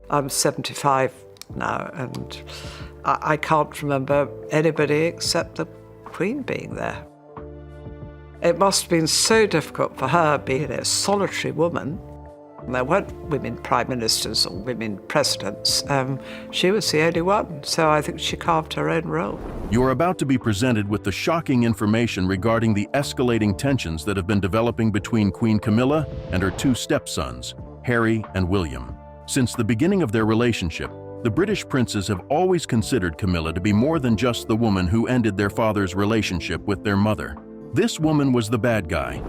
I'm 75 now, and I can't remember anybody except the Queen being there. It must have been so difficult for her being a solitary woman. There weren't women prime ministers or women presidents. She was the only one, so I think she carved her own role. You are about to be presented with the shocking information regarding the escalating tensions that have been developing between Queen Camilla and her two stepsons, Harry and William. Since the beginning of their relationship, the British princes have always considered Camilla to be more than just the woman who ended their father's relationship with their mother. This woman was the bad guy.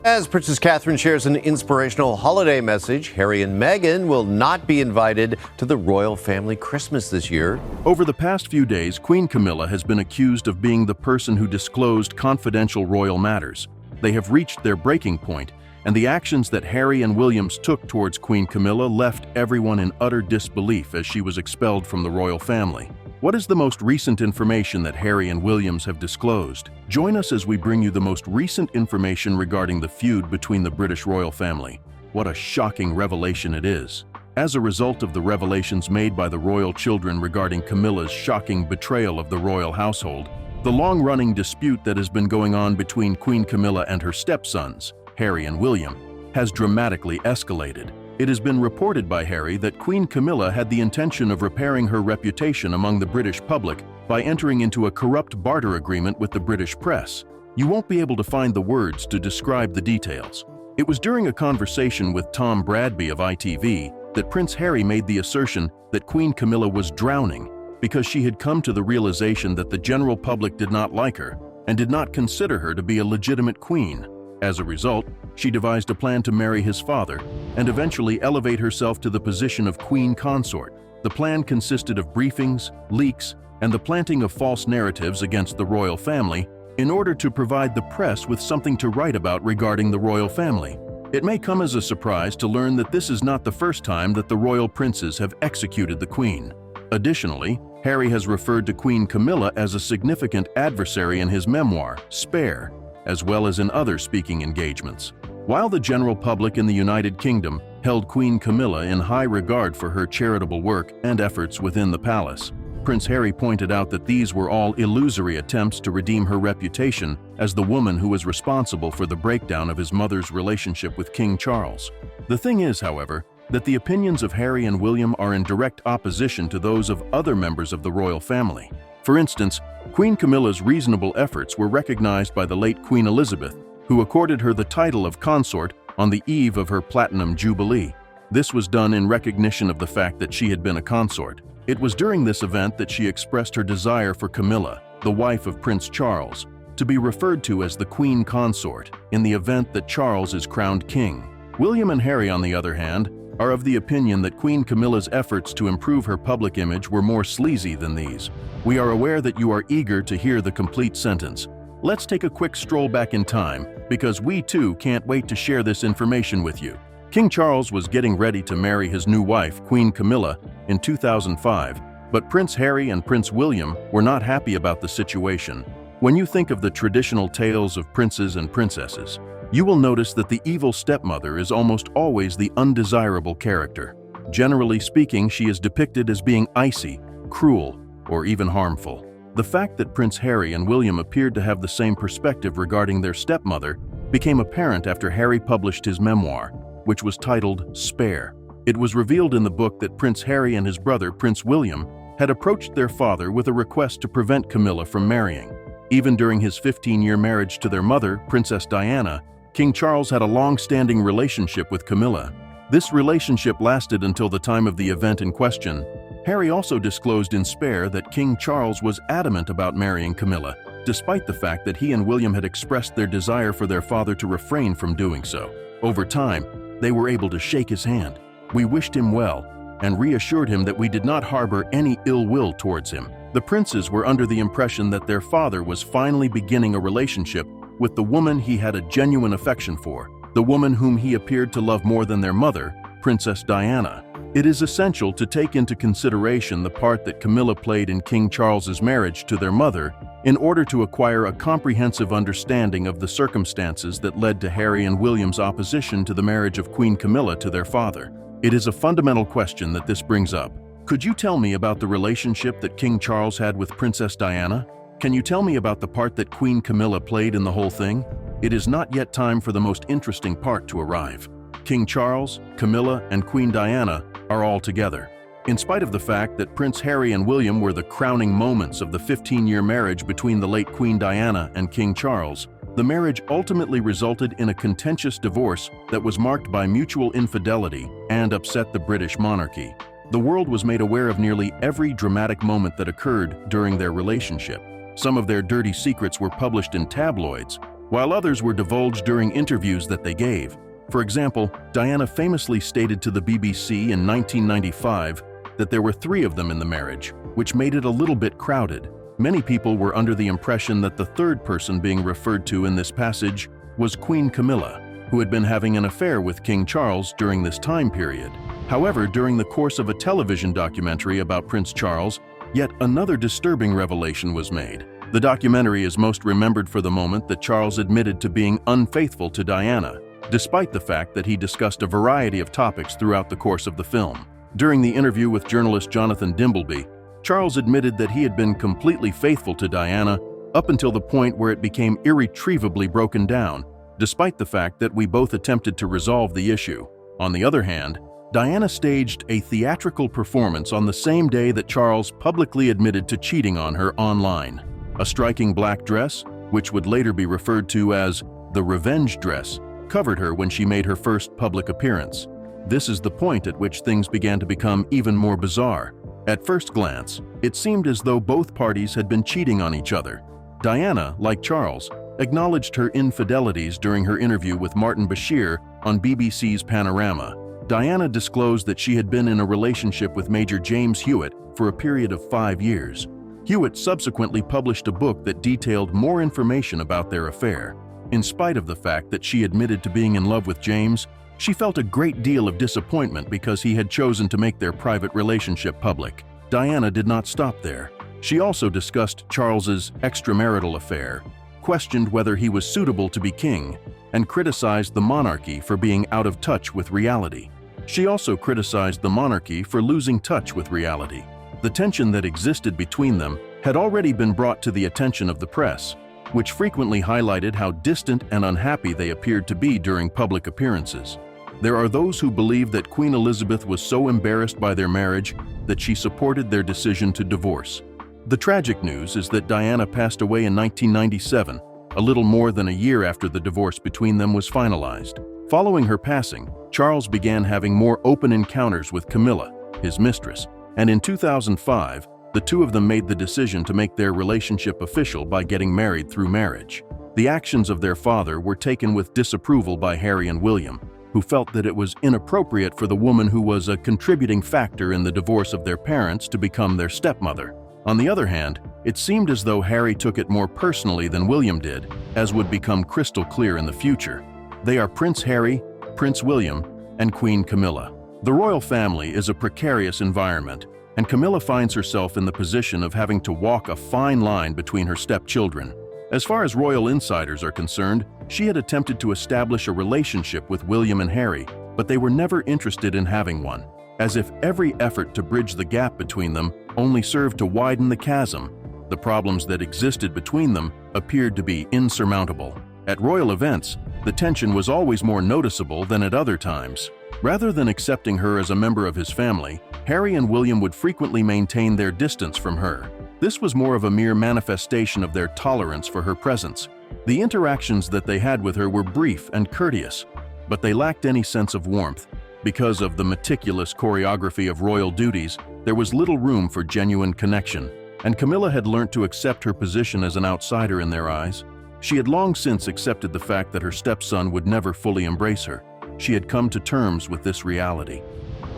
As Princess Catherine shares an inspirational holiday message, Harry and Meghan will not be invited to the royal family Christmas this year. Over the past few days, Queen Camilla has been accused of being the person who disclosed confidential royal matters. They have reached their breaking point, and the actions that Harry and Williams took towards Queen Camilla left everyone in utter disbelief as she was expelled from the royal family. What is the most recent information that Harry and Williams have disclosed? Join us as we bring you the most recent information regarding the feud between the British royal family. What a shocking revelation it is. As a result of the revelations made by the royal children regarding Camilla's shocking betrayal of the royal household, the long-running dispute that has been going on between Queen Camilla and her stepsons, Harry and William, has dramatically escalated. It has been reported by Harry that Queen Camilla had the intention of repairing her reputation among the British public by entering into a corrupt barter agreement with the British press. You won't be able to find the words to describe the details. It was during a conversation with Tom Bradby of ITV that Prince Harry made the assertion that Queen Camilla was drowning because she had come to the realization that the general public did not like her and did not consider her to be a legitimate queen. As a result, she devised a plan to marry his father and eventually elevate herself to the position of queen consort. The plan consisted of briefings, leaks, and the planting of false narratives against the royal family in order to provide the press with something to write about regarding the royal family. It may come as a surprise to learn that this is not the first time that the royal princes have executed the queen. Additionally, Harry has referred to Queen Camilla as a significant adversary in his memoir, Spare, as well as in other speaking engagements. While the general public in the United Kingdom held Queen Camilla in high regard for her charitable work and efforts within the palace, Prince Harry pointed out that these were all illusory attempts to redeem her reputation as the woman who was responsible for the breakdown of his mother's relationship with King Charles. The thing is, however, that the opinions of Harry and William are in direct opposition to those of other members of the royal family. For instance, Queen Camilla's reasonable efforts were recognized by the late Queen Elizabeth, who accorded her the title of consort on the eve of her Platinum Jubilee. This was done in recognition of the fact that she had been a consort. It was during this event that she expressed her desire for Camilla, the wife of Prince Charles, to be referred to as the Queen Consort in the event that Charles is crowned king. William and Harry, on the other hand, are of the opinion that Queen Camilla's efforts to improve her public image were more sleazy than these. We are aware that you are eager to hear the complete sentence. Let's take a quick stroll back in time, because we too can't wait to share this information with you. King Charles was getting ready to marry his new wife, Queen Camilla, in 2005, but Prince Harry and Prince William were not happy about the situation. When you think of the traditional tales of princes and princesses, you will notice that the evil stepmother is almost always the undesirable character. Generally speaking, she is depicted as being icy, cruel, or even harmful. The fact that Prince Harry and William appeared to have the same perspective regarding their stepmother became apparent after Harry published his memoir, which was titled Spare. It was revealed in the book that Prince Harry and his brother, Prince William, had approached their father with a request to prevent Camilla from marrying. Even during his 15-year marriage to their mother, Princess Diana, King Charles had a long-standing relationship with Camilla. This relationship lasted until the time of the event in question. Harry also disclosed in Spare that King Charles was adamant about marrying Camilla, despite the fact that he and William had expressed their desire for their father to refrain from doing so. Over time, they were able to shake his hand. We wished him well and reassured him that we did not harbor any ill will towards him. The princes were under the impression that their father was finally beginning a relationship with the woman he had a genuine affection for, the woman whom he appeared to love more than their mother, Princess Diana. It is essential to take into consideration the part that Camilla played in King Charles's marriage to their mother in order to acquire a comprehensive understanding of the circumstances that led to Harry and William's opposition to the marriage of Queen Camilla to their father. It is a fundamental question that this brings up. Could you tell me about the relationship that King Charles had with Princess Diana? Can you tell me about the part that Queen Camilla played in the whole thing? It is not yet time for the most interesting part to arrive. King Charles, Camilla, and Queen Diana are all together. In spite of the fact that Prince Harry and William were the crowning moments of the 15-year marriage between the late Queen Diana and King Charles, the marriage ultimately resulted in a contentious divorce that was marked by mutual infidelity and upset the British monarchy. The world was made aware of nearly every dramatic moment that occurred during their relationship. Some of their dirty secrets were published in tabloids, while others were divulged during interviews that they gave. For example, Diana famously stated to the BBC in 1995 that there were 3 of them in the marriage, which made it a little bit crowded. Many people were under the impression that the third person being referred to in this passage was Queen Camilla, who had been having an affair with King Charles during this time period. However, during the course of a television documentary about Prince Charles, yet another disturbing revelation was made. The documentary is most remembered for the moment that Charles admitted to being unfaithful to Diana, despite the fact that he discussed a variety of topics throughout the course of the film. During the interview with journalist Jonathan Dimbleby, Charles admitted that he had been completely faithful to Diana up until the point where it became irretrievably broken down, despite the fact that we both attempted to resolve the issue. On the other hand, Diana staged a theatrical performance on the same day that Charles publicly admitted to cheating on her online. A striking black dress, which would later be referred to as the revenge dress, covered her when she made her first public appearance. This is the point at which things began to become even more bizarre. At first glance, it seemed as though both parties had been cheating on each other. Diana, like Charles, acknowledged her infidelities during her interview with Martin Bashir on BBC's Panorama. Diana disclosed that she had been in a relationship with Major James Hewitt for a period of 5 years. Hewitt subsequently published a book that detailed more information about their affair. In spite of the fact that she admitted to being in love with James, she felt a great deal of disappointment because he had chosen to make their private relationship public. Diana did not stop there. She also discussed Charles's extramarital affair, questioned whether he was suitable to be king, and criticized the monarchy for being out of touch with reality. She also criticized the monarchy for losing touch with reality. The tension that existed between them had already been brought to the attention of the press, which frequently highlighted how distant and unhappy they appeared to be during public appearances. There are those who believe that Queen Elizabeth was so embarrassed by their marriage that she supported their decision to divorce. The tragic news is that Diana passed away in 1997, a little more than a year after the divorce between them was finalized. Following her passing, Charles began having more open encounters with Camilla, his mistress, and in 2005, the two of them made the decision to make their relationship official by getting married through marriage. The actions of their father were taken with disapproval by Harry and William, who felt that it was inappropriate for the woman who was a contributing factor in the divorce of their parents to become their stepmother. On the other hand, it seemed as though Harry took it more personally than William did, as would become crystal clear in the future. They are Prince Harry, Prince William, and Queen Camilla. The royal family is a precarious environment, and Camilla finds herself in the position of having to walk a fine line between her stepchildren. As far as royal insiders are concerned, she had attempted to establish a relationship with William and Harry, but they were never interested in having one, as if every effort to bridge the gap between them only served to widen the chasm. The problems that existed between them appeared to be insurmountable. At royal events, the tension was always more noticeable than at other times. Rather than accepting her as a member of his family, Harry and William would frequently maintain their distance from her. This was more of a mere manifestation of their tolerance for her presence. The interactions that they had with her were brief and courteous, but they lacked any sense of warmth. Because of the meticulous choreography of royal duties, there was little room for genuine connection, and Camilla had learnt to accept her position as an outsider in their eyes. She had long since accepted the fact that her stepson would never fully embrace her. She had come to terms with this reality.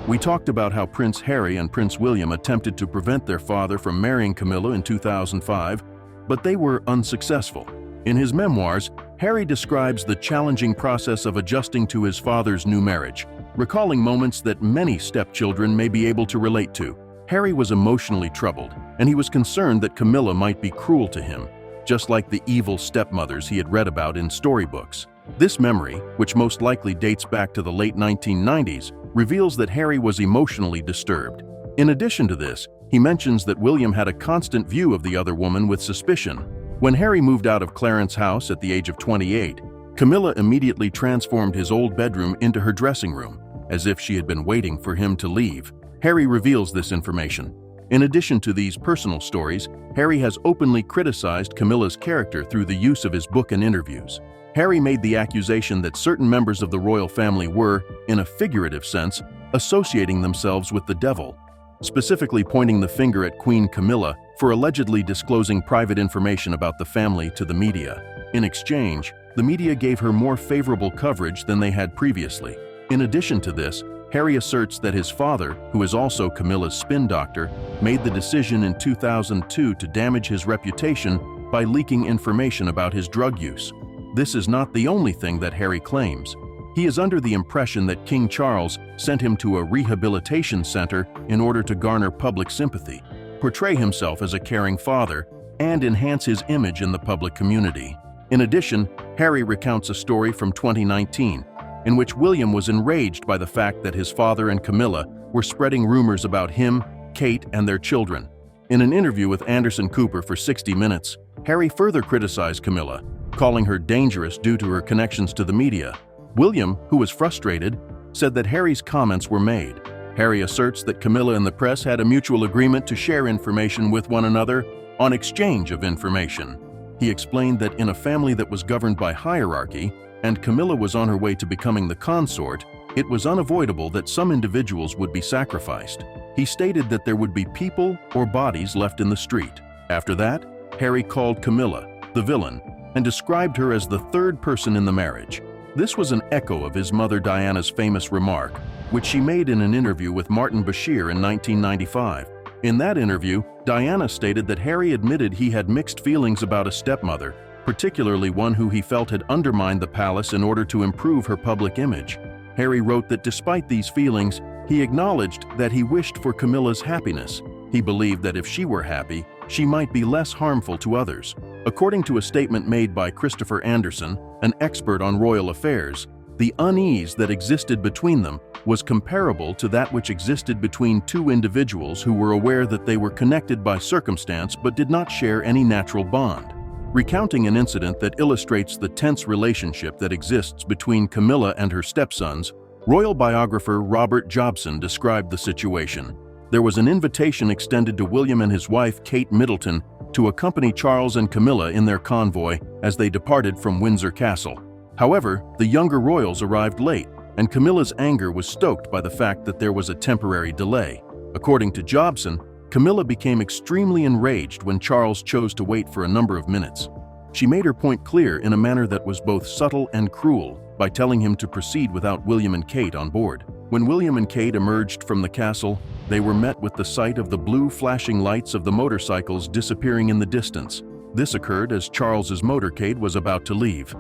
We talked about how Prince Harry and Prince William attempted to prevent their father from marrying Camilla in 2005, but they were unsuccessful. In his memoirs, Harry describes the challenging process of adjusting to his father's new marriage, recalling moments that many stepchildren may be able to relate to. Harry was emotionally troubled, and he was concerned that Camilla might be cruel to him, just like the evil stepmothers he had read about in storybooks. This memory, which most likely dates back to the late 1990s, reveals that Harry was emotionally disturbed. In addition to this, he mentions that William had a constant view of the other woman with suspicion. When Harry moved out of Clarence's house at the age of 28, Camilla immediately transformed his old bedroom into her dressing room, as if she had been waiting for him to leave. Harry reveals this information. In addition to these personal stories, Harry has openly criticized Camilla's character through the use of his book and interviews. Harry made the accusation that certain members of the royal family were, in a figurative sense, associating themselves with the devil, specifically pointing the finger at Queen Camilla for allegedly disclosing private information about the family to the media. In exchange, the media gave her more favorable coverage than they had previously. In addition to this, Harry asserts that his father, who is also Camilla's spin doctor, made the decision in 2002 to damage his reputation by leaking information about his drug use. This is not the only thing that Harry claims. He is under the impression that King Charles sent him to a rehabilitation center in order to garner public sympathy, portray himself as a caring father, and enhance his image in the public community. In addition, Harry recounts a story from 2019 in which William was enraged by the fact that his father and Camilla were spreading rumors about him, Kate, and their children. In an interview with Anderson Cooper for 60 Minutes, Harry further criticized Camilla, calling her dangerous due to her connections to the media. William, who was frustrated, said that Harry's comments were made. Harry asserts that Camilla and the press had a mutual agreement to share information with one another on exchange of information. He explained that in a family that was governed by hierarchy, and Camilla was on her way to becoming the consort, it was unavoidable that some individuals would be sacrificed. He stated that there would be people or bodies left in the street. After that, Harry called Camilla the villain and described her as the third person in the marriage. This was an echo of his mother Diana's famous remark, which she made in an interview with Martin Bashir in 1995. In that interview, Diana stated that Harry admitted he had mixed feelings about a stepmother, particularly one who he felt had undermined the palace in order to improve her public image. Harry wrote that despite these feelings, he acknowledged that he wished for Camilla's happiness. He believed that if she were happy, she might be less harmful to others. According to a statement made by Christopher Anderson, an expert on royal affairs, the unease that existed between them was comparable to that which existed between two individuals who were aware that they were connected by circumstance but did not share any natural bond. Recounting an incident that illustrates the tense relationship that exists between Camilla and her stepsons, royal biographer Robert Jobson described the situation. There was an invitation extended to William and his wife Kate Middleton to accompany Charles and Camilla in their convoy as they departed from Windsor Castle. However, the younger royals arrived late, and Camilla's anger was stoked by the fact that there was a temporary delay. According to Jobson, Camilla became extremely enraged when Charles chose to wait for a number of minutes. She made her point clear in a manner that was both subtle and cruel by telling him to proceed without William and Kate on board. When William and Kate emerged from the castle, they were met with the sight of the blue flashing lights of the motorcycles disappearing in the distance. This occurred as Charles's motorcade was about to leave.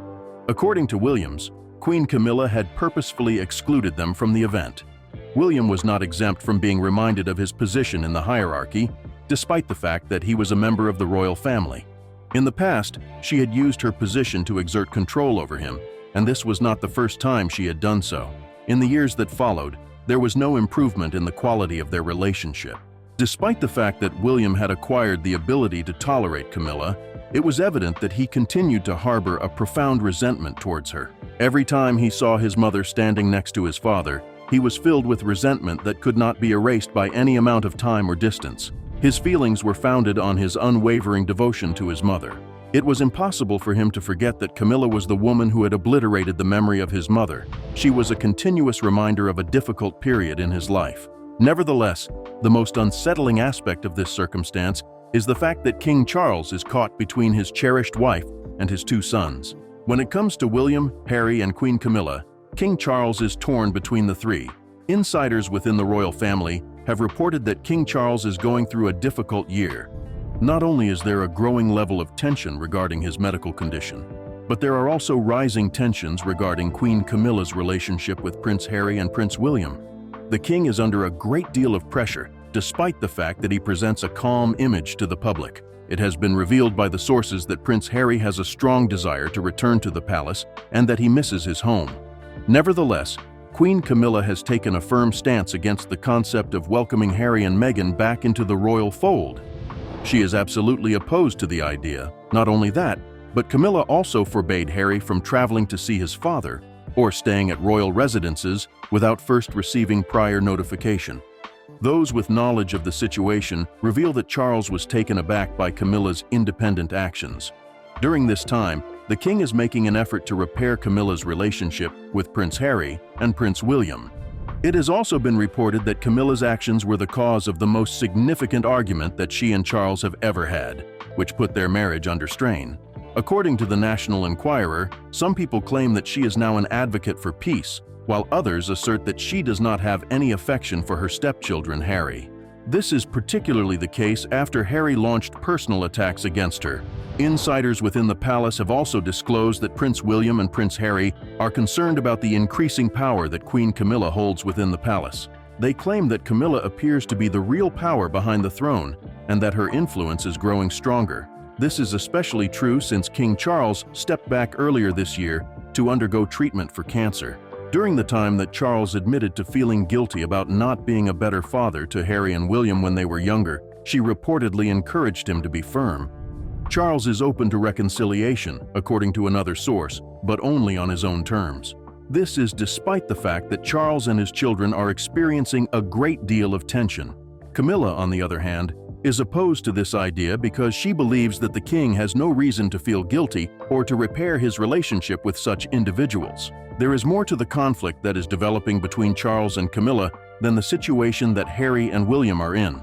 According to Williams, Queen Camilla had purposefully excluded them from the event. William was not exempt from being reminded of his position in the hierarchy, despite the fact that he was a member of the royal family. In the past, she had used her position to exert control over him, and this was not the first time she had done so. In the years that followed, there was no improvement in the quality of their relationship. Despite the fact that William had acquired the ability to tolerate Camilla, it was evident that he continued to harbor a profound resentment towards her. Every time he saw his mother standing next to his father, he was filled with resentment that could not be erased by any amount of time or distance. His feelings were founded on his unwavering devotion to his mother. It was impossible for him to forget that Camilla was the woman who had obliterated the memory of his mother. She was a continuous reminder of a difficult period in his life. Nevertheless, the most unsettling aspect of this circumstance is the fact that King Charles is caught between his cherished wife and his two sons. When it comes to William, Harry, and Queen Camilla, King Charles is torn between the three. Insiders within the royal family have reported that King Charles is going through a difficult year. Not only is there a growing level of tension regarding his medical condition, but there are also rising tensions regarding Queen Camilla's relationship with Prince Harry and Prince William. The king is under a great deal of pressure, despite the fact that he presents a calm image to the public. It has been revealed by the sources that Prince Harry has a strong desire to return to the palace and that he misses his home. Nevertheless, Queen Camilla has taken a firm stance against the concept of welcoming Harry and Meghan back into the royal fold. She is absolutely opposed to the idea. Not only that, but Camilla also forbade Harry from traveling to see his father or staying at royal residences without first receiving prior notification. Those with knowledge of the situation reveal that Charles was taken aback by Camilla's independent actions. During this time, the king is making an effort to repair Camilla's relationship with Prince Harry and Prince William. It has also been reported that Camilla's actions were the cause of the most significant argument that she and Charles have ever had, which put their marriage under strain. According to the National Enquirer, some people claim that she is now an advocate for peace, while others assert that she does not have any affection for her stepchildren, Harry. This is particularly the case after Harry launched personal attacks against her. Insiders within the palace have also disclosed that Prince William and Prince Harry are concerned about the increasing power that Queen Camilla holds within the palace. They claim that Camilla appears to be the real power behind the throne and that her influence is growing stronger. This is especially true since King Charles stepped back earlier this year to undergo treatment for cancer. During the time that Charles admitted to feeling guilty about not being a better father to Harry and William when they were younger, she reportedly encouraged him to be firm. Charles is open to reconciliation, according to another source, but only on his own terms. This is despite the fact that Charles and his children are experiencing a great deal of tension. Camilla, on the other hand, is opposed to this idea because she believes that the king has no reason to feel guilty or to repair his relationship with such individuals. There is more to the conflict that is developing between Charles and Camilla than the situation that Harry and William are in.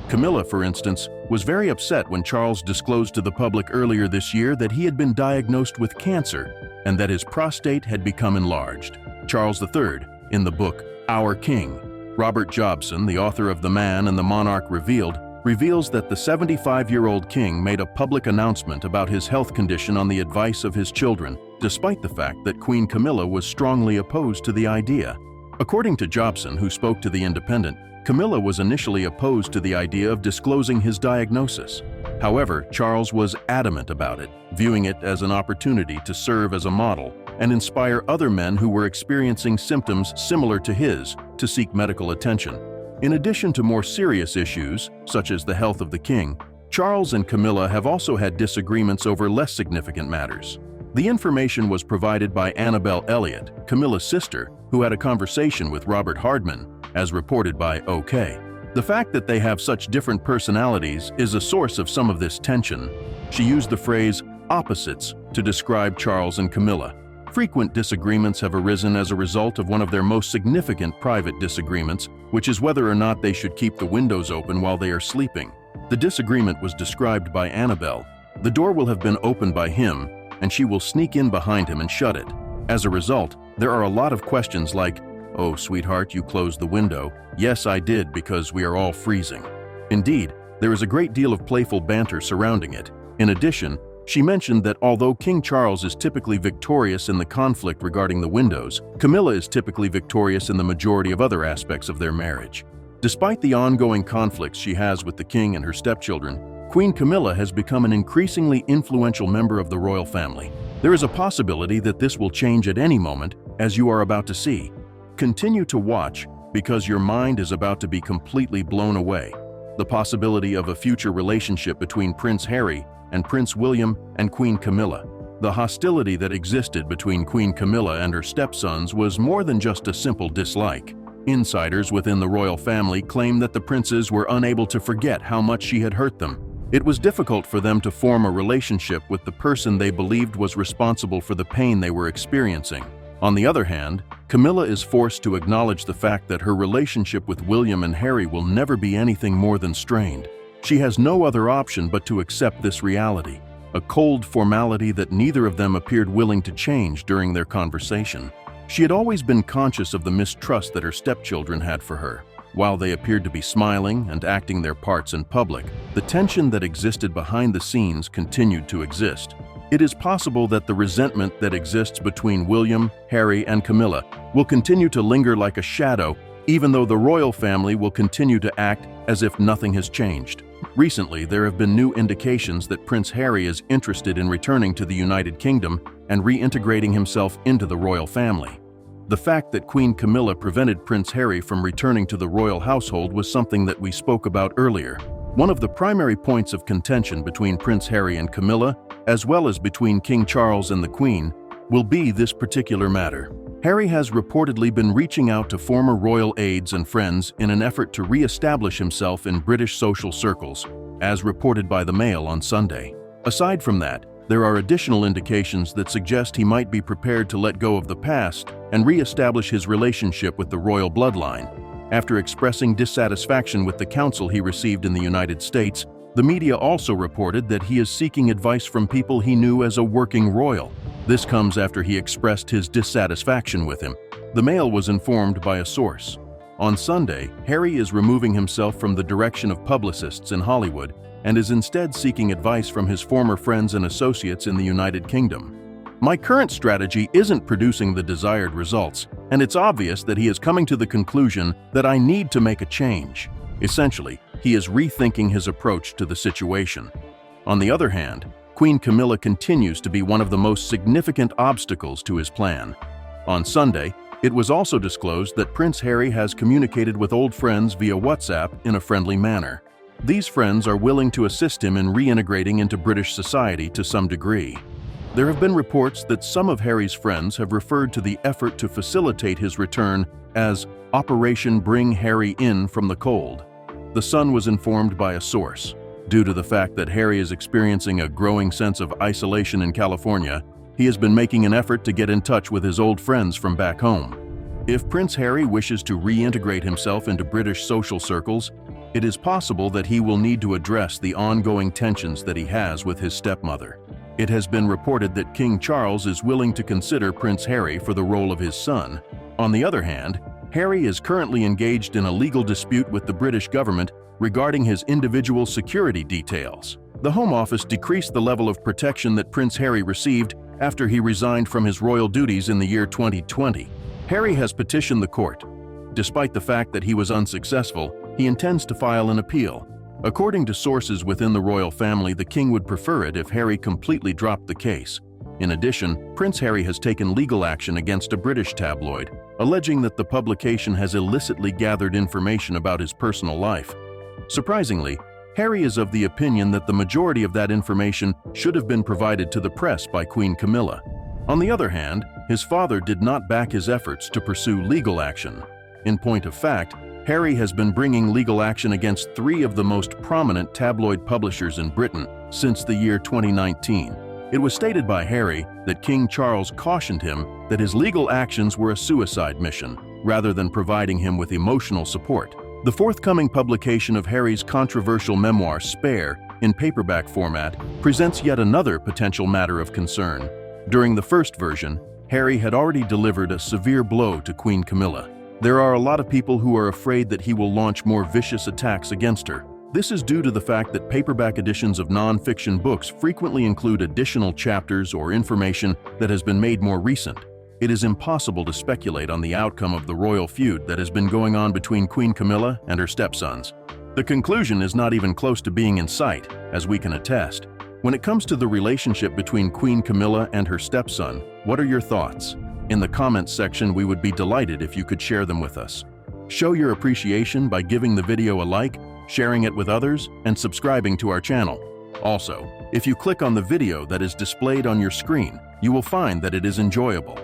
Camilla, for instance, was very upset when Charles disclosed to the public earlier this year that he had been diagnosed with cancer and that his prostate had become enlarged. Charles III, in the book Our King, Robert Jobson, the author of The Man and the Monarch reveals that the 75-year-old king made a public announcement about his health condition on the advice of his children, despite the fact that Queen Camilla was strongly opposed to the idea. According to Jobson, who spoke to The Independent, Camilla was initially opposed to the idea of disclosing his diagnosis. However, Charles was adamant about it, viewing it as an opportunity to serve as a model and inspire other men who were experiencing symptoms similar to his to seek medical attention. In addition to more serious issues, such as the health of the king, Charles and Camilla have also had disagreements over less significant matters. The information was provided by Annabelle Elliott, Camilla's sister, who had a conversation with Robert Hardman, as reported by OK. The fact that they have such different personalities is a source of some of this tension. She used the phrase opposites to describe Charles and Camilla. Frequent disagreements have arisen as a result of one of their most significant private disagreements, which is whether or not they should keep the windows open while they are sleeping. The disagreement was described by Annabelle. The door will have been opened by him, and she will sneak in behind him and shut it. As a result, there are a lot of questions like, "Oh, sweetheart, you closed the window." "Yes, I did, because we are all freezing." Indeed, there is a great deal of playful banter surrounding it. In addition, she mentioned that although King Charles is typically victorious in the conflict regarding the windows, Camilla is typically victorious in the majority of other aspects of their marriage. Despite the ongoing conflicts she has with the king and her stepchildren, Queen Camilla has become an increasingly influential member of the royal family. There is a possibility that this will change at any moment, as you are about to see. Continue to watch, because your mind is about to be completely blown away. The possibility of a future relationship between Prince Harry and Prince William and Queen Camilla. The hostility that existed between Queen Camilla and her stepsons was more than just a simple dislike. Insiders within the royal family claim that the princes were unable to forget how much she had hurt them. It was difficult for them to form a relationship with the person they believed was responsible for the pain they were experiencing. On the other hand, Camilla is forced to acknowledge the fact that her relationship with William and Harry will never be anything more than strained. She has no other option but to accept this reality, a cold formality that neither of them appeared willing to change during their conversation. She had always been conscious of the mistrust that her stepchildren had for her. While they appeared to be smiling and acting their parts in public, the tension that existed behind the scenes continued to exist. It is possible that the resentment that exists between William, Harry, and Camilla will continue to linger like a shadow, even though the royal family will continue to act as if nothing has changed. Recently, there have been new indications that Prince Harry is interested in returning to the United Kingdom and reintegrating himself into the royal family. The fact that Queen Camilla prevented Prince Harry from returning to the royal household was something that we spoke about earlier. One of the primary points of contention between Prince Harry and Camilla, as well as between King Charles and the Queen, will be this particular matter. Harry has reportedly been reaching out to former royal aides and friends in an effort to re-establish himself in British social circles, as reported by the Mail on Sunday. Aside from that, there are additional indications that suggest he might be prepared to let go of the past and re-establish his relationship with the royal bloodline. After expressing dissatisfaction with the counsel he received in the United States, the media also reported that he is seeking advice from people he knew as a working royal. This comes after he expressed his dissatisfaction with him. The Mail was informed by a source. On Sunday, Harry is removing himself from the direction of publicists in Hollywood and is instead seeking advice from his former friends and associates in the United Kingdom. My current strategy isn't producing the desired results, and it's obvious that he is coming to the conclusion that I need to make a change. Essentially, he is rethinking his approach to the situation. On the other hand, Queen Camilla continues to be one of the most significant obstacles to his plan. On Sunday, it was also disclosed that Prince Harry has communicated with old friends via WhatsApp in a friendly manner. These friends are willing to assist him in reintegrating into British society to some degree. There have been reports that some of Harry's friends have referred to the effort to facilitate his return as Operation Bring Harry In from the Cold. The Sun was informed by a source. Due to the fact that Harry is experiencing a growing sense of isolation in California, he has been making an effort to get in touch with his old friends from back home. If Prince Harry wishes to reintegrate himself into British social circles, it is possible that he will need to address the ongoing tensions that he has with his stepmother. It has been reported that King Charles is willing to consider Prince Harry for the role of his son. On the other hand, Harry is currently engaged in a legal dispute with the British government regarding his individual security details. The Home Office decreased the level of protection that Prince Harry received after he resigned from his royal duties in the year 2020. Harry has petitioned the court. Despite the fact that he was unsuccessful, he intends to file an appeal. According to sources within the royal family, the king would prefer it if Harry completely dropped the case. In addition, Prince Harry has taken legal action against a British tabloid, alleging that the publication has illicitly gathered information about his personal life. Surprisingly, Harry is of the opinion that the majority of that information should have been provided to the press by Queen Camilla. On the other hand, his father did not back his efforts to pursue legal action. In point of fact, Harry has been bringing legal action against 3 of the most prominent tabloid publishers in Britain since the year 2019. It was stated by Harry that King Charles cautioned him that his legal actions were a suicide mission, rather than providing him with emotional support. The forthcoming publication of Harry's controversial memoir, Spare, in paperback format, presents yet another potential matter of concern. During the first version, Harry had already delivered a severe blow to Queen Camilla. There are a lot of people who are afraid that he will launch more vicious attacks against her. This is due to the fact that paperback editions of non-fiction books frequently include additional chapters or information that has been made more recent. It is impossible to speculate on the outcome of the royal feud that has been going on between Queen Camilla and her stepsons. The conclusion is not even close to being in sight, as we can attest. When it comes to the relationship between Queen Camilla and her stepson, what are your thoughts? In the comments section, we would be delighted if you could share them with us. Show your appreciation by giving the video a like, sharing it with others, and subscribing to our channel. Also, if you click on the video that is displayed on your screen, you will find that it is enjoyable.